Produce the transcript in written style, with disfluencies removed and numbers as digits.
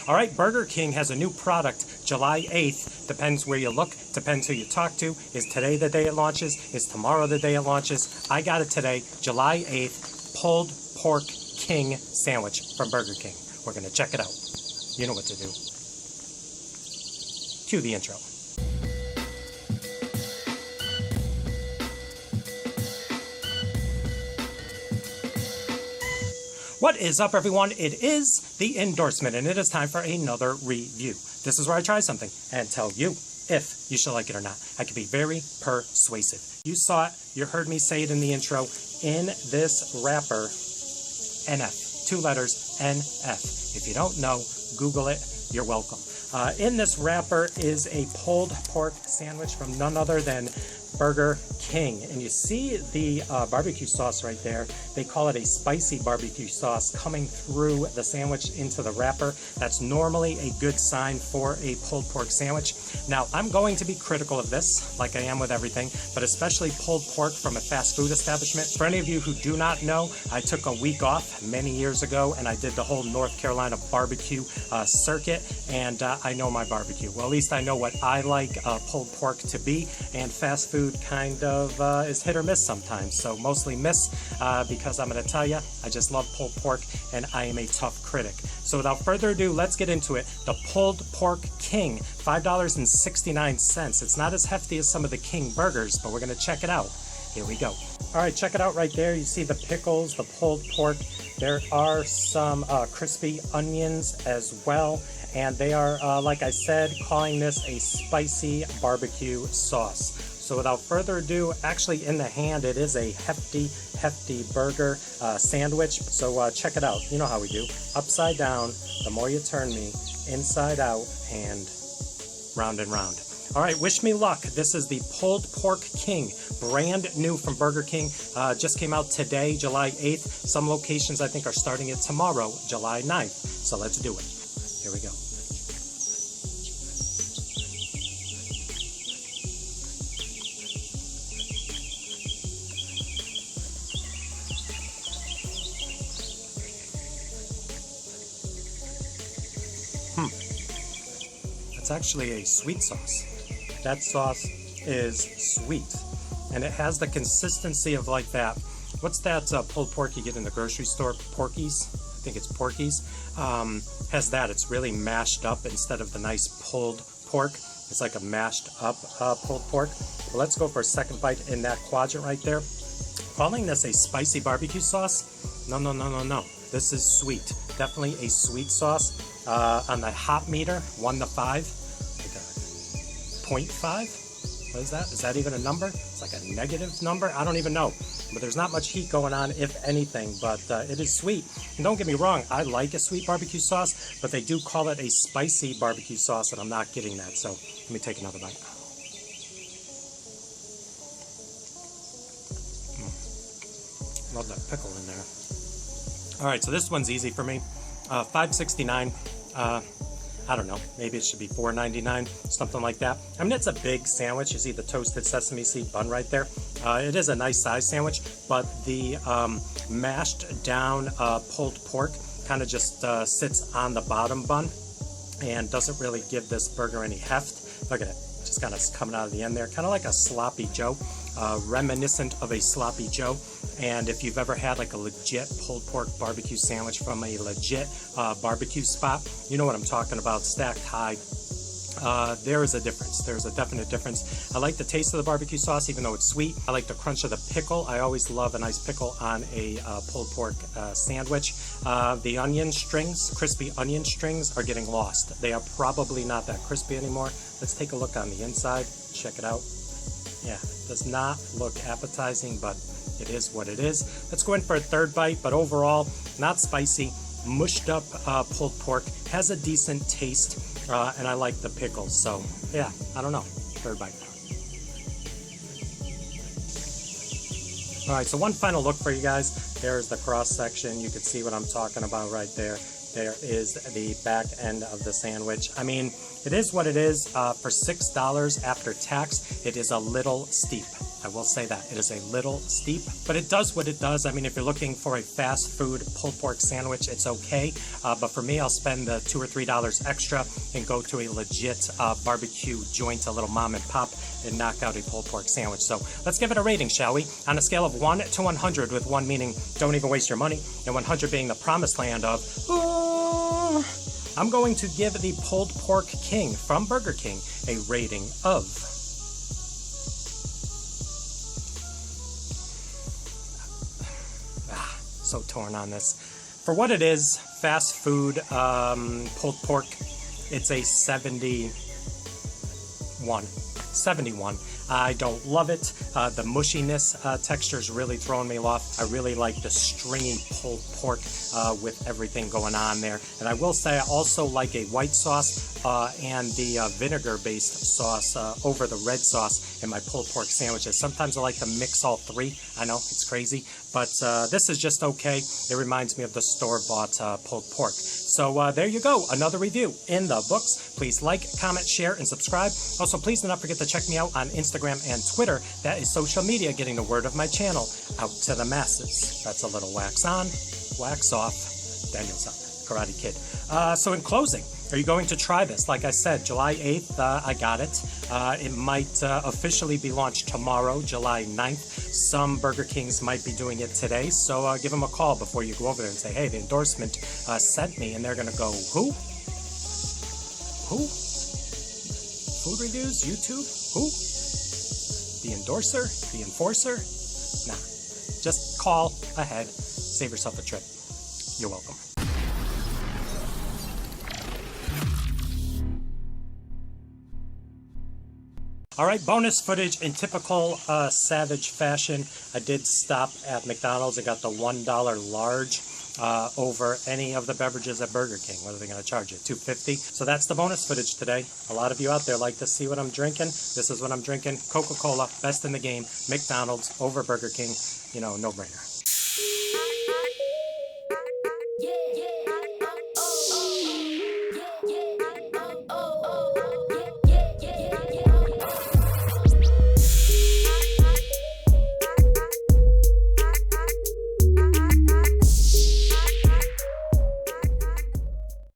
All right, Burger King has a new product July 8th. Depends where you look, depends who you talk to. Is today the day it launches? Is tomorrow the day it launches? I got it today, July 8th, pulled pork king sandwich from Burger King. We're going to check it out. You know what to do. Cue the intro. What is up, everyone? It is the endorsement, and it is time for another review. This is where I try something and tell you if you should like it or not. I can be very persuasive. You saw it, you heard me say it in the intro. In this wrapper, NF, 2 letters, NF. If you don't know, Google it. You're welcome. In this wrapper is a pulled pork sandwich from none other than Burger King. And you see the barbecue sauce right there. They call it a spicy barbecue sauce coming through the sandwich into the wrapper. That's normally a good sign for a pulled pork sandwich. Now, I'm going to be critical of this, like I am with everything, but especially pulled pork from a fast food establishment. For any of you who do not know, I took a week off many years ago, and I did the whole North Carolina barbecue circuit, and I know my barbecue. Well, at least I know what I like pulled pork to be, and fast food kind of is hit or miss sometimes. So mostly miss because I'm going to tell you, I just love pulled pork and I am a tough critic. So without further ado, let's get into it. The Pulled Pork King, $5.69. It's not as hefty as some of the King burgers, but we're going to check it out. Here we go. All right, check it out right there. You see the pickles, the pulled pork. There are some crispy onions as well. And they are, like I said, calling this a spicy barbecue sauce. So without further ado, actually in the hand, it is a hefty burger sandwich. So check it out. You know how we do. Upside down, the more you turn me, inside out, and round and round. All right, wish me luck. This is the Pulled Pork King, brand new from Burger King. Just came out today, July 8th. Some locations, I think, are starting it tomorrow, July 9th. So let's do it. Here we go. It's actually a sweet sauce. That sauce is sweet, and it has the consistency of like that. What's that pulled pork you get in the grocery store? Porkies? I think it's Porkies. Has that. It's really mashed up instead of the nice pulled pork. It's like a mashed up pulled pork. Well, let's go for a second bite in that quadrant right there. Calling this a spicy barbecue sauce? No. This is sweet. Definitely a sweet sauce. On the hop meter, 1 to 5, like a 0.5. What is that? Is that even a number? It's like a negative number. I don't even know. But there's not much heat going on, if anything. But it is sweet. And don't get me wrong, I like a sweet barbecue sauce, but they do call it a spicy barbecue sauce, and I'm not getting that. So let me take another bite. Love that pickle in there. All right, so this one's easy for me. $5.69. I don't know, maybe it should be $4.99, something like that. I mean, it's a big sandwich. You see the toasted sesame seed bun right there. It is a nice size sandwich, but the mashed down pulled pork kind of just sits on the bottom bun and doesn't really give this burger any heft. Look at it, just kind of coming out of the end there, kind of like a sloppy Joe. Reminiscent of a sloppy Joe. And if you've ever had like a legit pulled pork barbecue sandwich from a legit barbecue spot, you know what I'm talking about, stacked high. There is a difference. There's a definite difference. I like the taste of the barbecue sauce, even though it's sweet. I like the crunch of the pickle. I always love a nice pickle on a pulled pork sandwich. The onion strings, crispy onion strings, are getting lost. They are probably not that crispy anymore. Let's take a look on the inside. Check it out. Yeah, it does not look appetizing, but it is what it is. Let's go in for a third bite, but overall, not spicy, mushed up pulled pork, has a decent taste, and I like the pickles. So, yeah, I don't know. Third bite. All right, so one final look for you guys. There's the cross section. You can see what I'm talking about right there. There is the back end of the sandwich. I mean, it is what it is. For $6 after tax, it is a little steep. I will say that. It is a little steep, but it does what it does. I mean, if you're looking for a fast food pulled pork sandwich, it's okay. But for me, I'll spend the $2 or $3 extra and go to a legit barbecue joint, a little mom and pop, and knock out a pulled pork sandwich. So let's give it a rating, shall we? On a scale of 1 to 100, with 1 meaning don't even waste your money, and 100 being the promised land of, I'm going to give the pulled pork king from Burger King a rating of... so torn on this. For what it is, fast food pulled pork, it's a 71. I don't love it. The mushiness texture is really throwing me off. I really like the stringy pulled pork with everything going on there. And I will say I also like a white sauce and the vinegar-based sauce over the red sauce in my pulled pork sandwiches. Sometimes I like to mix all three. I know, it's crazy. But this is just okay. It reminds me of the store-bought pulled pork. So there you go. Another review in the books. Please like, comment, share, and subscribe. Also, please do not forget to check me out on Instagram and Twitter. That is social media getting the word of my channel out to the masses. That's a little wax on, wax off. Daniel's up. Karate Kid. So in closing, are you going to try this? Like I said, July 8th, I got it. It might officially be launched tomorrow, July 9th. Some Burger Kings might be doing it today, so give them a call before you go over there and say, hey, the endorsement sent me, and they're going to go, who? Who? Food reviews? YouTube? Who? The endorser? The enforcer? Nah. Just call ahead. Save yourself a trip. You're welcome. All right, bonus footage in typical Savage fashion. I did stop at McDonald's. I got the $1 large over any of the beverages at Burger King. What are they going to charge you? $2.50. So that's the bonus footage today. A lot of you out there like to see what I'm drinking. This is what I'm drinking. Coca-Cola, best in the game. McDonald's over Burger King. You know, no brainer. Yeah.